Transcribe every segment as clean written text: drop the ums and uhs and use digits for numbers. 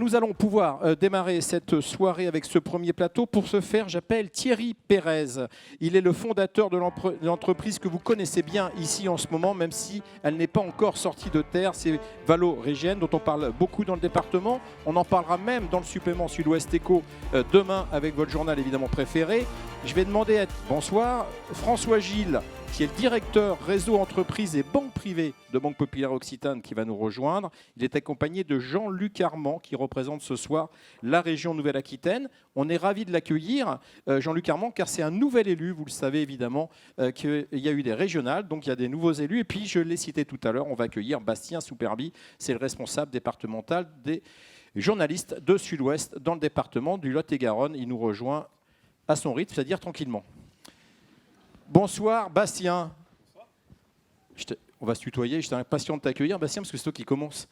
nous allons pouvoir démarrer cette soirée avec ce premier plateau. Pour ce faire, j'appelle Thierry Pérez. Il est le fondateur de l'entreprise que vous connaissez bien ici en ce moment, même si elle n'est pas encore sortie de terre. C'est Valo-Régienne, dont on parle beaucoup dans le département. On en parlera même dans le supplément Sud-Ouest Éco demain avec votre journal évidemment préféré. Je vais demander à... Bonsoir, François Gilles, qui est le directeur réseau entreprises et banque privée de Banque Populaire Occitane, qui va nous rejoindre. Il est accompagné de Jean-Luc Armand, qui représente ce soir la région Nouvelle-Aquitaine. On est ravis de l'accueillir, Jean-Luc Armand, car c'est un nouvel élu. Vous le savez évidemment qu'il y a eu des régionales, donc il y a des nouveaux élus. Et puis, je l'ai cité tout à l'heure, on va accueillir Bastien Souperbi, c'est le responsable départemental des journalistes de Sud-Ouest dans le département du Lot-et-Garonne. Il nous rejoint à son rythme, c'est-à-dire tranquillement. Bonsoir Bastien. On va se tutoyer, j'étais impatient de t'accueillir Bastien parce que c'est toi qui commence.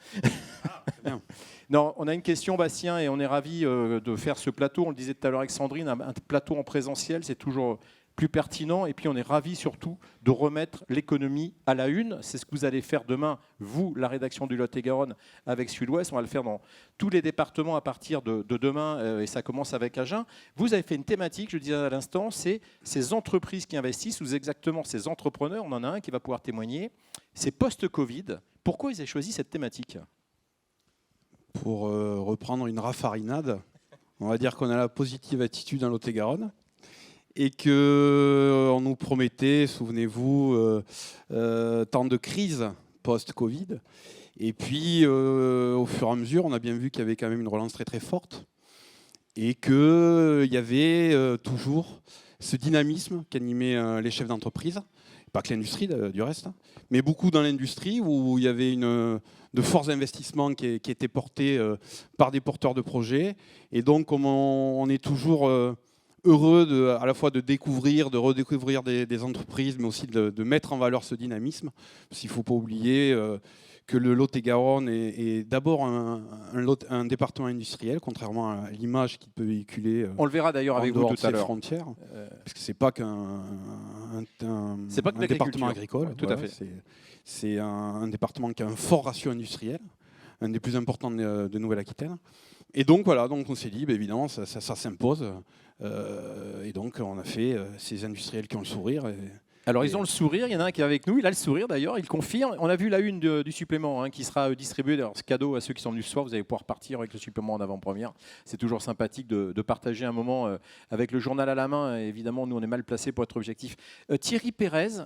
Ah, c'est bien. Non, on a une question Bastien et on est ravis de faire ce plateau. On le disait tout à l'heure avec Sandrine, un plateau en présentiel, c'est toujours plus pertinent. Et puis on est ravis surtout de remettre l'économie à la une. C'est ce que vous allez faire demain, vous, la rédaction du Lot-et-Garonne avec Sud-Ouest. On va le faire dans tous les départements à partir de demain et ça commence avec Agen. Vous avez fait une thématique, je le disais à l'instant, c'est ces entreprises qui investissent, ou exactement ces entrepreneurs. On en a un qui va pouvoir témoigner. C'est post-Covid. Pourquoi ils ont choisi cette thématique ? Pour reprendre une raffarinade, on va dire qu'on a la positive attitude dans Lot-et-Garonne et qu'on nous promettait, souvenez-vous, tant de crises post-Covid. Et puis, au fur et à mesure, on a bien vu qu'il y avait quand même une relance très très forte et qu'il y avait toujours ce dynamisme qu'animaient les chefs d'entreprise. Pas que l'industrie du reste, mais beaucoup dans l'industrie où il y avait de forts investissements qui étaient portés par des porteurs de projets. Et donc, on est toujours heureux à la fois de découvrir, de redécouvrir des entreprises, mais aussi de mettre en valeur ce dynamisme. Parce qu'il ne faut pas oublier que le Lot-et-Garonne est d'abord un département industriel, contrairement à l'image qu'il peut véhiculer. On le verra d'ailleurs avec vous tout à l'heure. Frontières, parce que c'est pas qu'un département agricole. Tout voilà, à fait. C'est un département qui a un fort ratio industriel, un des plus importants de Nouvelle-Aquitaine. Et donc voilà, donc on s'est dit, évidemment, ça s'impose. Et donc on a fait ces industriels qui ont le sourire. Alors ils ont le sourire, il y en a un qui est avec nous, il a le sourire d'ailleurs, il confirme. On a vu la une du supplément qui sera distribué, d'ailleurs ce cadeau à ceux qui sont venus ce soir, vous allez pouvoir partir avec le supplément en avant-première. C'est toujours sympathique de partager un moment avec le journal à la main. Évidemment, nous on est mal placés pour être objectifs. Thierry Pérez,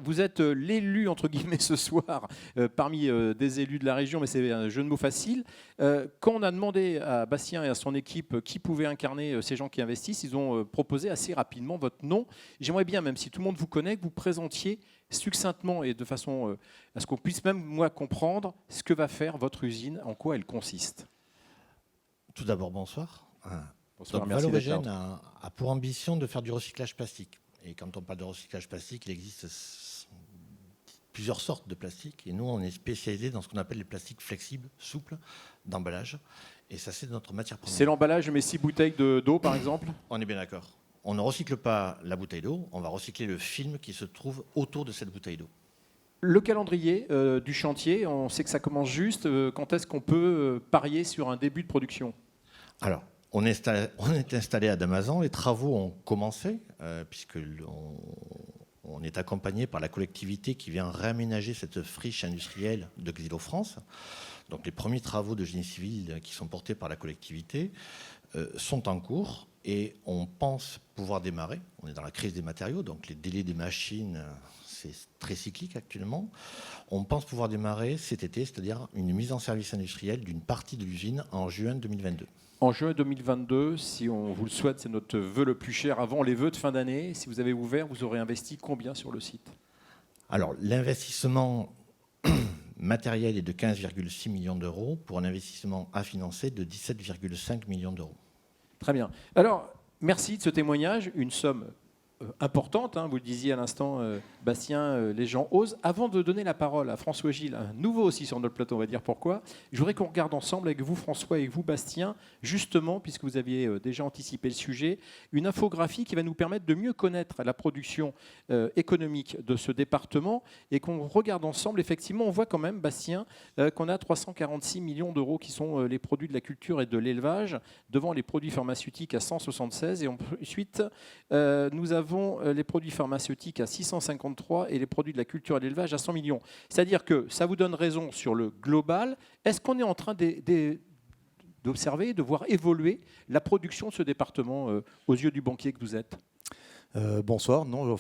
vous êtes l'élu entre guillemets ce soir parmi des élus de la région, mais c'est un jeu de mots facile. Quand on a demandé à Bastien et à son équipe qui pouvait incarner ces gens qui investissent, ils ont proposé assez rapidement votre nom. J'aimerais bien, même si tout le monde vous connaît, que vous présentiez succinctement et de façon à ce qu'on puisse même moi comprendre ce que va faire votre usine, en quoi elle consiste. Tout d'abord, bonsoir. Bonsoir, merci. Valo-Régienne a pour ambition de faire du recyclage plastique. Et quand on parle de recyclage plastique, il existe plusieurs sortes de plastique. Et nous, on est spécialisé dans ce qu'on appelle les plastiques flexibles, souples, d'emballage. Et ça, c'est notre matière première. C'est l'emballage, mais 6 bouteilles d'eau, par exemple ? On est bien d'accord. On ne recycle pas la bouteille d'eau, on va recycler le film qui se trouve autour de cette bouteille d'eau. Le calendrier du chantier, on sait que ça commence juste. Quand est-ce qu'on peut parier sur un début de production ? Alors, on est installé à Damazan, les travaux ont commencé, puisqu'on est accompagné par la collectivité qui vient réaménager cette friche industrielle de Xylo-France. Donc les premiers travaux de génie civil qui sont portés par la collectivité sont en cours. Et on pense pouvoir démarrer. On est dans la crise des matériaux, donc les délais des machines, c'est très cyclique actuellement. On pense pouvoir démarrer cet été, c'est-à-dire une mise en service industrielle d'une partie de l'usine en juin 2022. En juin 2022, si on vous le souhaite, c'est notre vœu le plus cher avant les vœux de fin d'année. Si vous avez ouvert, vous aurez investi combien sur le site ? Alors, l'investissement matériel est de 15,6 millions d'euros pour un investissement à financer de 17,5 millions d'euros. Très bien. Alors, merci de ce témoignage. Une somme importante, hein, vous le disiez à l'instant, Bastien, les gens osent. Avant de donner la parole à François Gilles, un nouveau aussi sur notre plateau, on va dire pourquoi, je voudrais qu'on regarde ensemble avec vous François et avec vous Bastien, justement, puisque vous aviez déjà anticipé le sujet, une infographie qui va nous permettre de mieux connaître la production économique de ce département et qu'on regarde ensemble, effectivement, on voit quand même, Bastien, qu'on a 346 millions d'euros qui sont les produits de la culture et de l'élevage, devant les produits pharmaceutiques à 176, et ensuite nous avons les produits pharmaceutiques à 653 et les produits de la culture et de l'élevage à 100 millions. C'est-à-dire que ça vous donne raison sur le global. Est-ce qu'on est en train d'observer, de voir évoluer la production de ce département aux yeux du banquier que vous êtes ? Bonsoir. Non,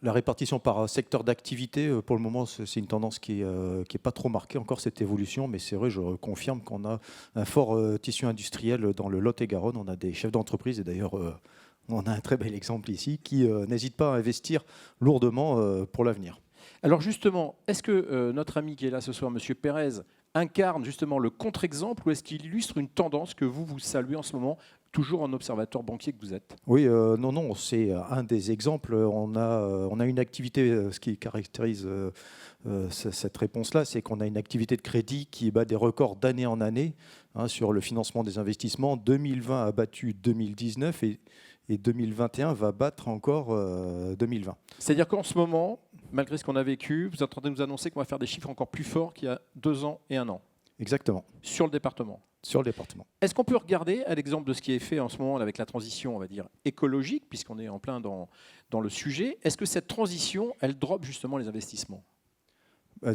la répartition par secteur d'activité, pour le moment, c'est une tendance qui est pas trop marquée encore, cette évolution, mais c'est vrai, je confirme qu'on a un fort tissu industriel dans le Lot-et-Garonne. On a des chefs d'entreprise, et d'ailleurs, on a un très bel exemple ici, qui n'hésitent pas à investir lourdement pour l'avenir. Alors justement, est-ce que notre ami qui est là ce soir, M. Pérez, incarne justement le contre-exemple, ou est-ce qu'il illustre une tendance que vous saluez en ce moment, toujours en observateur banquier que vous êtes ? Oui, non, c'est un des exemples. On a une activité, ce qui caractérise cette réponse-là, c'est qu'on a une activité de crédit qui bat des records d'année en année sur le financement des investissements. 2020 a battu 2019 et 2021 va battre encore 2020. C'est-à-dire qu'en ce moment, malgré ce qu'on a vécu, vous êtes en train de nous annoncer qu'on va faire des chiffres encore plus forts qu'il y a 2 ans et 1 an. Exactement. Sur le département. Sur le département. Est-ce qu'on peut regarder à l'exemple de ce qui est fait en ce moment avec la transition, on va dire, écologique, puisqu'on est en plein dans le sujet, est-ce que cette transition, elle drop justement les investissements ?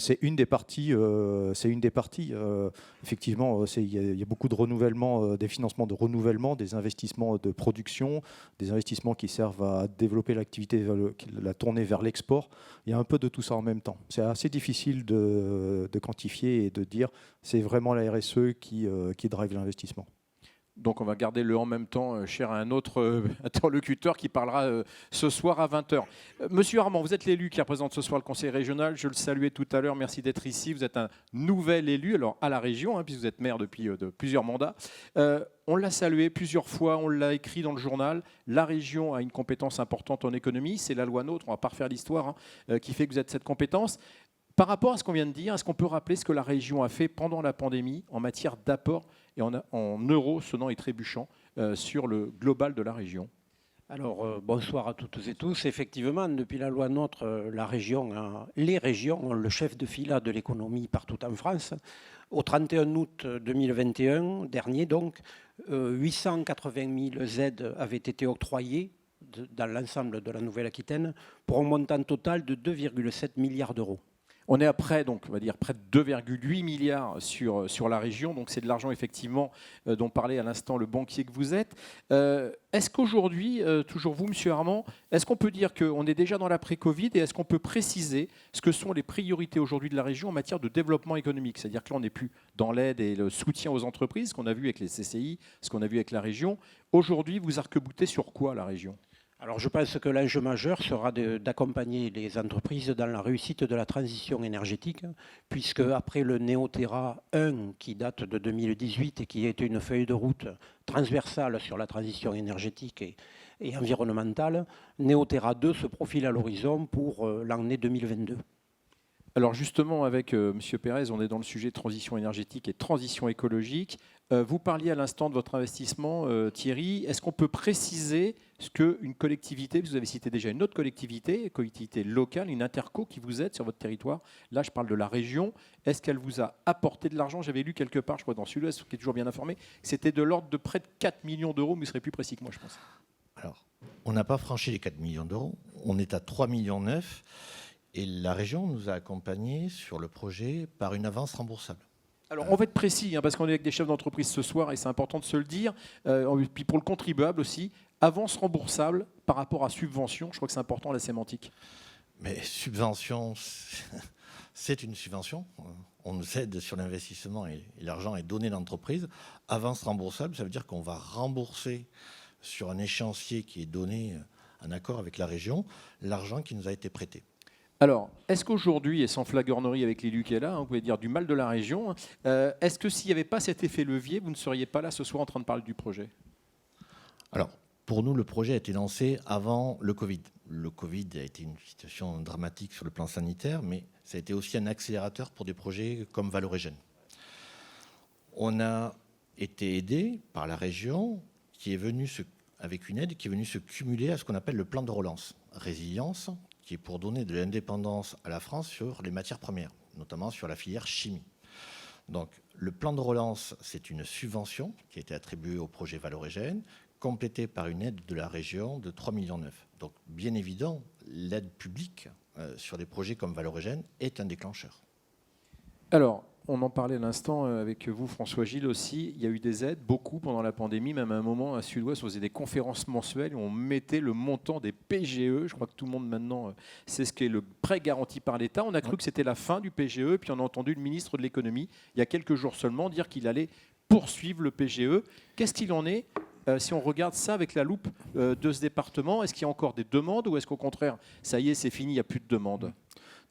C'est une des parties. Effectivement, il y a beaucoup de renouvellement, des financements de renouvellement, des investissements de production, des investissements qui servent à développer l'activité, la tourner vers l'export. Il y a un peu de tout ça en même temps. C'est assez difficile de quantifier et de dire c'est vraiment la RSE qui drive l'investissement. Donc on va garder le en même temps, cher à un autre interlocuteur qui parlera ce soir à 20h. Monsieur Armand, vous êtes l'élu qui représente ce soir le conseil régional. Je le saluais tout à l'heure, merci d'être ici. Vous êtes un nouvel élu, alors à la région, puisque vous êtes maire depuis de plusieurs mandats. On l'a salué plusieurs fois, on l'a écrit dans le journal. La région a une compétence importante en économie, c'est la loi NOTRe, on ne va pas refaire l'histoire, qui fait que vous êtes cette compétence. Par rapport à ce qu'on vient de dire, est-ce qu'on peut rappeler ce que la région a fait pendant la pandémie en matière d'apport et en euros sonnant et trébuchant sur le global de la région ? Alors, bonsoir à toutes et tous. Effectivement, depuis la loi NOTRe, les régions ont le chef de file de l'économie partout en France. Au 31 août 2021, dernier donc, 880 000 aides avaient été octroyées dans l'ensemble de la Nouvelle-Aquitaine pour un montant total de 2,7 milliards d'euros. On est à près, donc, on va dire près de 2,8 milliards sur la région. Donc c'est de l'argent effectivement dont parlait à l'instant le banquier que vous êtes. Est-ce qu'aujourd'hui, toujours vous, Monsieur Armand, est-ce qu'on peut dire qu'on est déjà dans l'après-Covid et est-ce qu'on peut préciser ce que sont les priorités aujourd'hui de la région en matière de développement économique ? C'est-à-dire que là, on n'est plus dans l'aide et le soutien aux entreprises, ce qu'on a vu avec les CCI, ce qu'on a vu avec la région. Aujourd'hui, vous arc-boutez sur quoi la région ? Alors je pense que l'enjeu majeur sera d'accompagner les entreprises dans la réussite de la transition énergétique, puisque après le Néoterra 1 qui date de 2018 et qui est une feuille de route transversale sur la transition énergétique et environnementale, Néoterra 2 se profile à l'horizon pour l'année 2022. Alors justement, avec M. Pérez, on est dans le sujet de transition énergétique et transition écologique. Vous parliez à l'instant de votre investissement, Thierry. Est-ce qu'on peut préciser ce qu'une collectivité, vous avez cité déjà une autre collectivité locale, une interco qui vous aide sur votre territoire. Là, je parle de la région. Est-ce qu'elle vous a apporté de l'argent ? J'avais lu quelque part, je crois dans Sud-Ouest, qui est toujours bien informé, que c'était de l'ordre de près de 4 millions d'euros, mais vous serez plus précis que moi, je pense. Alors, on n'a pas franchi les 4 millions d'euros. On est à 3,9 millions. Et la région nous a accompagnés sur le projet par une avance remboursable. Alors, on va être précis, parce qu'on est avec des chefs d'entreprise ce soir et c'est important de se le dire. Puis pour le contribuable aussi, avance remboursable par rapport à subvention. Je crois que c'est important la sémantique. Mais subvention, c'est une subvention. On nous aide sur l'investissement et l'argent est donné à l'entreprise. Avance remboursable, ça veut dire qu'on va rembourser sur un échéancier qui est donné en accord avec la région l'argent qui nous a été prêté. Alors, est-ce qu'aujourd'hui, et sans flagornerie avec l'élu qui est là, vous pouvez dire du mal de la région, est-ce que s'il n'y avait pas cet effet levier, vous ne seriez pas là ce soir en train de parler du projet ? Alors, Pour nous, le projet a été lancé avant le Covid. Le Covid a été une situation dramatique sur le plan sanitaire, mais ça a été aussi un accélérateur pour des projets comme Valoregen. On a été aidé par la région avec une aide qui est venue se cumuler à ce qu'on appelle le plan de relance. Résilience, qui est pour donner de l'indépendance à la France sur les matières premières, notamment sur la filière chimie. Donc, le plan de relance, c'est une subvention qui a été attribuée au projet Valoregen, complétée par une aide de la région de 3,9 millions. Donc, bien évident, l'aide publique sur des projets comme Valoregen est un déclencheur. Alors, on en parlait à l'instant avec vous, François-Gilles aussi. Il y a eu des aides, beaucoup pendant la pandémie, même à un moment à Sud-Ouest, on faisait des conférences mensuelles où on mettait le montant des PGE. Je crois que tout le monde maintenant sait ce qu'est le prêt garanti par l'État. On a cru que c'était la fin du PGE, puis on a entendu le ministre de l'économie, il y a quelques jours seulement, dire qu'il allait poursuivre le PGE. Qu'est-ce qu'il en est si on regarde ça avec la loupe de ce département? Est-ce qu'il y a encore des demandes ou est-ce qu'au contraire, ça y est, c'est fini, il n'y a plus de demandes?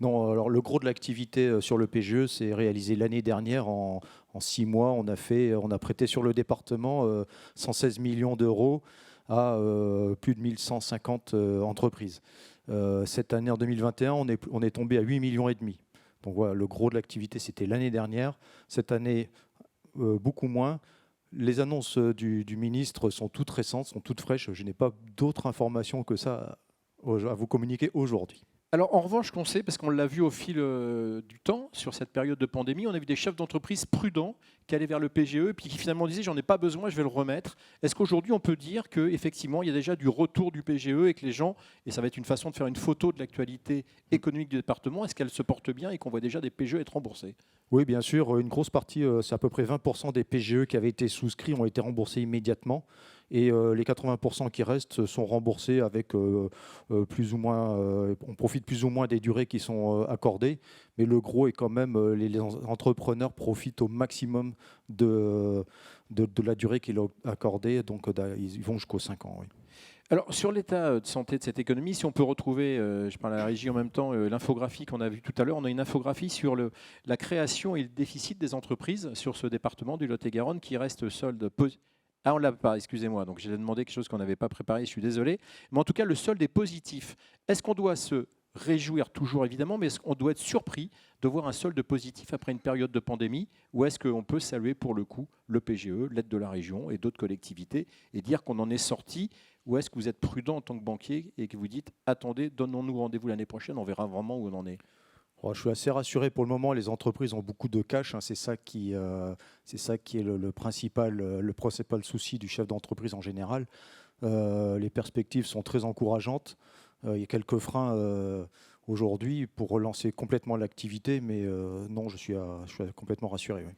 Non, alors le gros de l'activité sur le PGE, c'est réalisé l'année dernière en 6 mois. On a prêté sur le département 116 millions d'euros à plus de 1150 entreprises. Cette année, en 2021, on est tombé à 8,5 millions. Donc voilà, le gros de l'activité, c'était l'année dernière. Cette année, beaucoup moins. Les annonces du ministre sont toutes récentes, sont toutes fraîches. Je n'ai pas d'autres informations que ça à vous communiquer aujourd'hui. Alors en revanche, qu'on sait, parce qu'on l'a vu au fil du temps, sur cette période de pandémie, on a vu des chefs d'entreprise prudents qui allaient vers le PGE et puis qui finalement disaient j'en ai pas besoin, je vais le remettre. Est-ce qu'aujourd'hui on peut dire qu'effectivement il y a déjà du retour du PGE et que les gens, et ça va être une façon de faire une photo de l'actualité économique du département, est-ce qu'elle se porte bien et qu'on voit déjà des PGE être remboursés? Oui, bien sûr, une grosse partie, c'est à peu près 20% des PGE qui avaient été souscrits ont été remboursés immédiatement. Et les 80% qui restent sont remboursés avec plus ou moins, on profite plus ou moins des durées qui sont accordées, mais le gros est quand même, les entrepreneurs profitent au maximum de la durée qu'il a accordée, donc ils vont jusqu'aux 5 ans. Oui. Alors, sur l'état de santé de cette économie, si on peut retrouver, je parle à la régie en même temps, l'infographie qu'on a vue tout à l'heure, on a une infographie sur la création et le déficit des entreprises sur ce département du Lot-et-Garonne qui reste solde positif. Ah, on ne l'a pas, excusez-moi. Donc, j'ai demandé quelque chose qu'on n'avait pas préparé, je suis désolé. Mais en tout cas, le solde est positif. Est-ce qu'on doit se réjouir toujours, évidemment, mais est-ce qu'on doit être surpris de voir un solde positif après une période de pandémie? Ou est-ce qu'on peut saluer pour le coup le PGE, l'aide de la région et d'autres collectivités et dire qu'on en est sorti? Ou est-ce que vous êtes prudent en tant que banquier et que vous dites attendez, donnons-nous rendez-vous l'année prochaine, on verra vraiment où on en est? Je suis assez rassuré pour le moment. Les entreprises ont beaucoup de cash. C'est ça qui est le principal souci du chef d'entreprise en général. Les perspectives sont très encourageantes. Il y a quelques freins aujourd'hui pour relancer complètement l'activité, mais non, je suis complètement rassuré. Oui.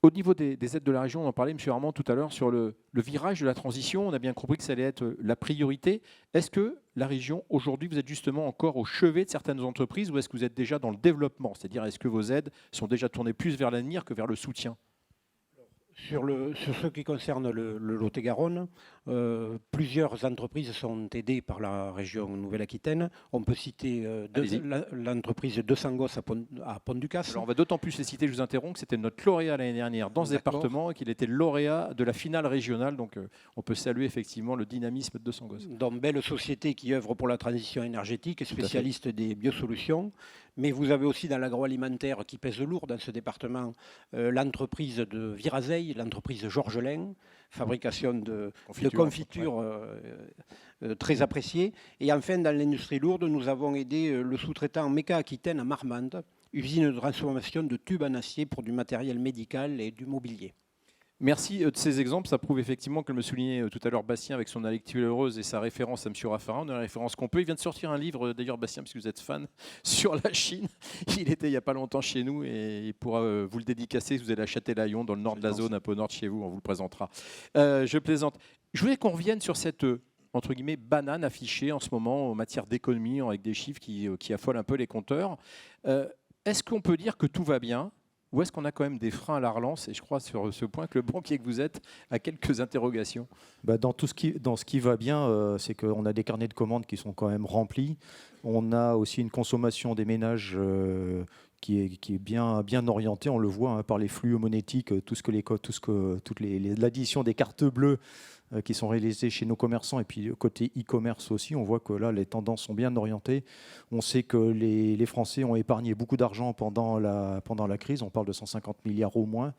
Au niveau des aides de la région, on en parlait, M. Armand, tout à l'heure, sur le virage de la transition. On a bien compris que ça allait être la priorité. Est-ce que la région, aujourd'hui, vous êtes justement encore au chevet de certaines entreprises ou est-ce que vous êtes déjà dans le développement? C'est-à-dire, est-ce que vos aides sont déjà tournées plus vers l'avenir que vers le soutien? Sur ce qui concerne le Lot-et-Garonne, plusieurs entreprises sont aidées par la région Nouvelle-Aquitaine. On peut citer l'entreprise de Sangos à Pont-du-Casse. Alors on va d'autant plus les citer, je vous interromps, que c'était notre lauréat l'année dernière dans ce département et qu'il était lauréat de la finale régionale. Donc on peut saluer effectivement le dynamisme de Sangos. Dans belle société qui œuvre pour la transition énergétique, spécialiste des biosolutions. Mais vous avez aussi dans l'agroalimentaire qui pèse lourd dans ce département l'entreprise de Virazeil, l'entreprise Georges Lain, fabrication de confitures très appréciée. Et enfin, dans l'industrie lourde, nous avons aidé le sous-traitant Meka Aquitaine à Marmande, usine de transformation de tubes en acier pour du matériel médical et du mobilier. Merci de ces exemples. Ça prouve effectivement, comme le soulignait tout à l'heure Bastien avec son actuelle heureuse et sa référence à M. Raffarin, la référence qu'on peut. Il vient de sortir un livre, d'ailleurs Bastien, parce que vous êtes fan, sur la Chine. Il était il n'y a pas longtemps chez nous et il pourra vous le dédicacer. Vous allez à Châtelaillon, dans le nord de la zone, un peu au nord de chez vous. On vous le présentera. Je plaisante. Je voulais qu'on revienne sur cette entre guillemets banane affichée en ce moment en matière d'économie avec des chiffres qui affolent un peu les compteurs. Est-ce qu'on peut dire que tout va bien? Ou est-ce qu'on a quand même des freins à la relance? Et je crois sur ce point que le banquier que vous êtes a quelques interrogations. Dans ce qui va bien, c'est qu'on a des carnets de commandes qui sont quand même remplis. On a aussi une consommation des ménages qui est bien orientée. On le voit par les flux monétiques, toute l'addition des cartes bleues qui sont réalisés chez nos commerçants et puis côté e-commerce aussi, on voit que là, les tendances sont bien orientées. On sait que les Français ont épargné beaucoup d'argent pendant la crise. On parle de 150 milliards au moins.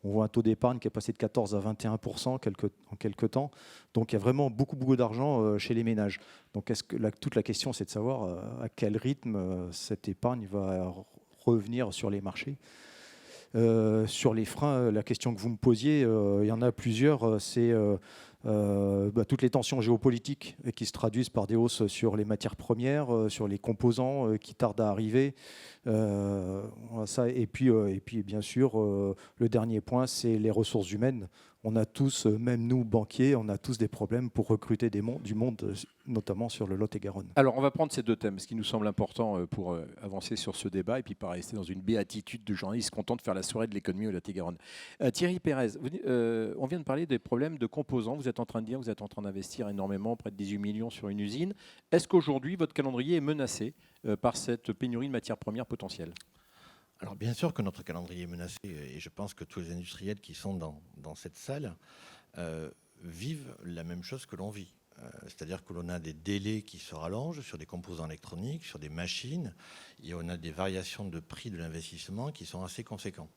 On voit un taux d'épargne qui est passé de 14 à 21% en quelques temps. Donc il y a vraiment beaucoup d'argent chez les ménages. Donc toute la question, c'est de savoir à quel rythme cette épargne va revenir sur les marchés. Sur les freins, la question que vous me posiez, il y en a plusieurs. C'est toutes les tensions géopolitiques qui se traduisent par des hausses sur les matières premières, sur les composants qui tardent à arriver. Et puis bien sûr, le dernier point, c'est les ressources humaines. On a tous, même nous banquiers, on a tous des problèmes pour recruter du monde, notamment sur le Lot-et-Garonne. Alors, on va prendre ces deux thèmes, ce qui nous semble important pour avancer sur ce débat et puis pas rester dans une béatitude de journalistes contents de faire la soirée de l'économie au Lot-et-Garonne. Thierry Pérez, on vient de parler des problèmes de composants. Vous êtes en train de dire que vous êtes en train d'investir énormément, près de 18 millions sur une usine. Est-ce qu'aujourd'hui, votre calendrier est menacé par cette pénurie de matières premières potentielles ? Alors bien sûr que notre calendrier est menacé et je pense que tous les industriels qui sont dans cette salle vivent la même chose que l'on vit. C'est-à-dire que l'on a des délais qui se rallongent sur des composants électroniques, sur des machines, et on a des variations de prix de l'investissement qui sont assez conséquents.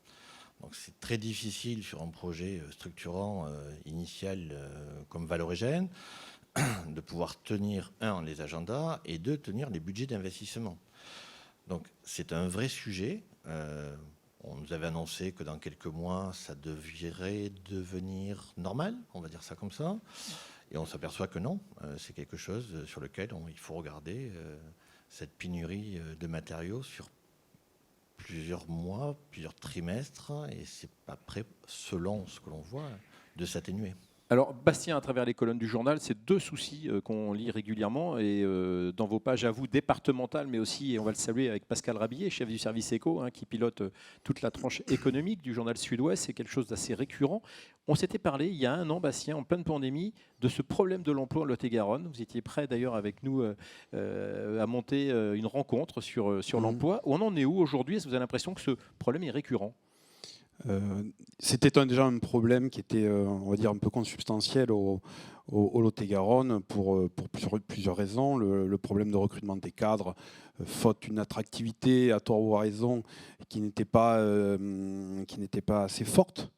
Donc c'est très difficile sur un projet structurant initial comme Valoregen de pouvoir tenir, les agendas et tenir les budgets d'investissement. Donc c'est un vrai sujet. On nous avait annoncé que dans quelques mois, ça devrait devenir normal, on va dire ça comme ça. Et on s'aperçoit que non, c'est quelque chose sur lequel il faut regarder cette pénurie de matériaux sur plusieurs mois, plusieurs trimestres, et c'est pas prêt, selon ce que l'on voit, de s'atténuer. Alors, Bastien, à travers les colonnes du journal, c'est deux soucis qu'on lit régulièrement et dans vos pages à vous départementales, mais aussi, et on va le saluer avec Pascal Rabillet, chef du service éco, qui pilote toute la tranche économique du journal Sud-Ouest. C'est quelque chose d'assez récurrent. On s'était parlé il y a un an, Bastien, en pleine pandémie, de ce problème de l'emploi en Lot-et-Garonne. Vous étiez prêt d'ailleurs avec nous à monter une rencontre sur l'emploi. On en est où aujourd'hui ? Est-ce que vous avez l'impression que ce problème est récurrent ? C'était déjà un problème qui était, on va dire, un peu consubstantiel au Lot-et-Garonne pour plusieurs raisons. Le problème de recrutement des cadres, faute d'une attractivité, à tort ou à raison, qui n'était pas assez forte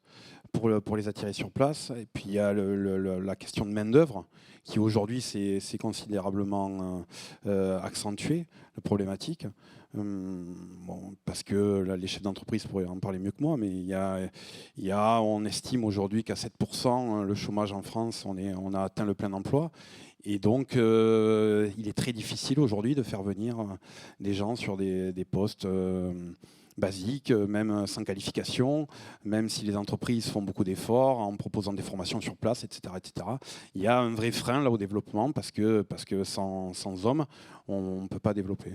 pour les attirer sur place. Et puis il y a la question de main-d'œuvre qui aujourd'hui s'est considérablement accentuée, la problématique. Parce que là, les chefs d'entreprise pourraient en parler mieux que moi, mais on estime aujourd'hui qu'à 7%, le chômage en France, on a atteint le plein emploi. Et donc, il est très difficile aujourd'hui de faire venir des gens sur des postes basiques, même sans qualification, même si les entreprises font beaucoup d'efforts en proposant des formations sur place, etc., etc. Il y a un vrai frein là au développement parce que sans hommes, on ne peut pas développer.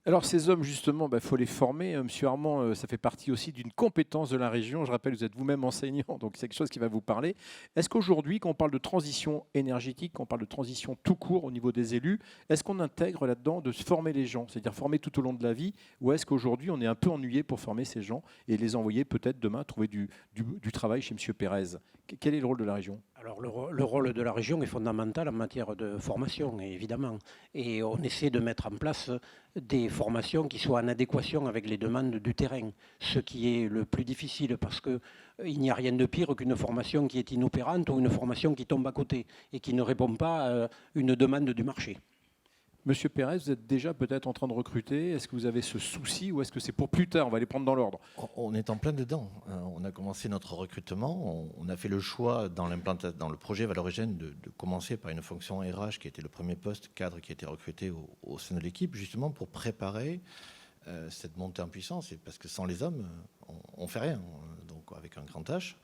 Alors ces hommes, justement, faut les former. Monsieur Armand, ça fait partie aussi d'une compétence de la région. Je rappelle, vous êtes vous-même enseignant, donc c'est quelque chose qui va vous parler. Est-ce qu'aujourd'hui, quand on parle de transition énergétique, quand on parle de transition tout court au niveau des élus, est-ce qu'on intègre là-dedans de se former les gens, c'est-à-dire former tout au long de la vie, ou est-ce qu'aujourd'hui, on est un peu ennuyé pour former ces gens et les envoyer peut-être demain trouver du travail chez Monsieur Pérez ? Quel est le rôle de la région ? Alors le rôle de la région est fondamental en matière de formation, évidemment. Et on essaie de mettre en place des formations qui soient en adéquation avec les demandes du terrain. Ce qui est le plus difficile parce qu'il n'y a rien de pire qu'une formation qui est inopérante ou une formation qui tombe à côté et qui ne répond pas à une demande du marché. Monsieur Pérez, vous êtes déjà peut-être en train de recruter. Est-ce que vous avez ce souci ou est-ce que c'est pour plus tard ? On va les prendre dans l'ordre. On est en plein dedans. On a commencé notre recrutement. On a fait le choix dans le projet Valoregen de commencer par une fonction RH qui était le premier poste cadre qui a été recruté au sein de l'équipe, justement pour préparer cette montée en puissance. Et parce que sans les hommes, on ne fait rien, donc avec un grand H.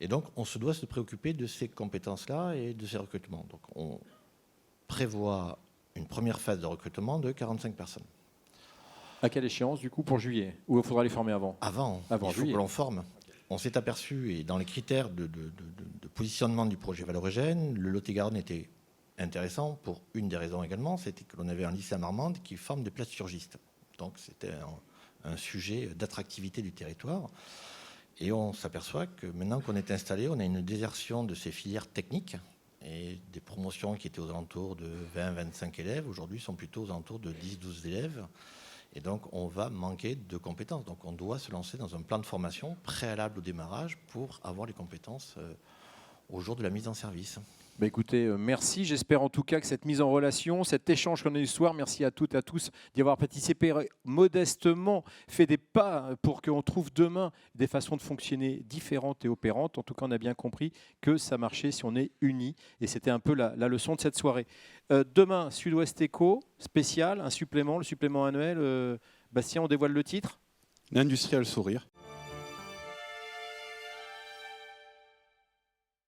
Et donc, on se doit se préoccuper de ces compétences-là et de ces recrutements. Donc, on prévoit une première phase de recrutement de 45 personnes. À quelle échéance, du coup, pour juillet ? Ou il faudra les former avant ? Avant il faut juillet. Que l'on forme. On s'est aperçu, et dans les critères de positionnement du projet Valoregen, le Lot-et-Garonne était intéressant pour une des raisons également, c'était que l'on avait un lycée à Marmande qui forme des plasturgistes. Donc c'était un sujet d'attractivité du territoire. Et on s'aperçoit que maintenant qu'on est installé, on a une désertion de ces filières techniques Et des promotions qui étaient aux alentours de 20-25 élèves, aujourd'hui sont plutôt aux alentours de 10-12 élèves. Et donc, on va manquer de compétences. Donc, on doit se lancer dans un plan de formation préalable au démarrage pour avoir les compétences au jour de la mise en service. Bah écoutez, merci. J'espère en tout cas que cette mise en relation, cet échange qu'on a eu ce soir, merci à toutes et à tous d'y avoir participé modestement, fait des pas pour qu'on trouve demain des façons de fonctionner différentes et opérantes. En tout cas, on a bien compris que ça marchait si on est unis. Et c'était un peu la leçon de cette soirée. Demain, Sud-Ouest Éco, spécial, un supplément, le supplément annuel. Bastien, on dévoile le titre ? L'industrie a le sourire.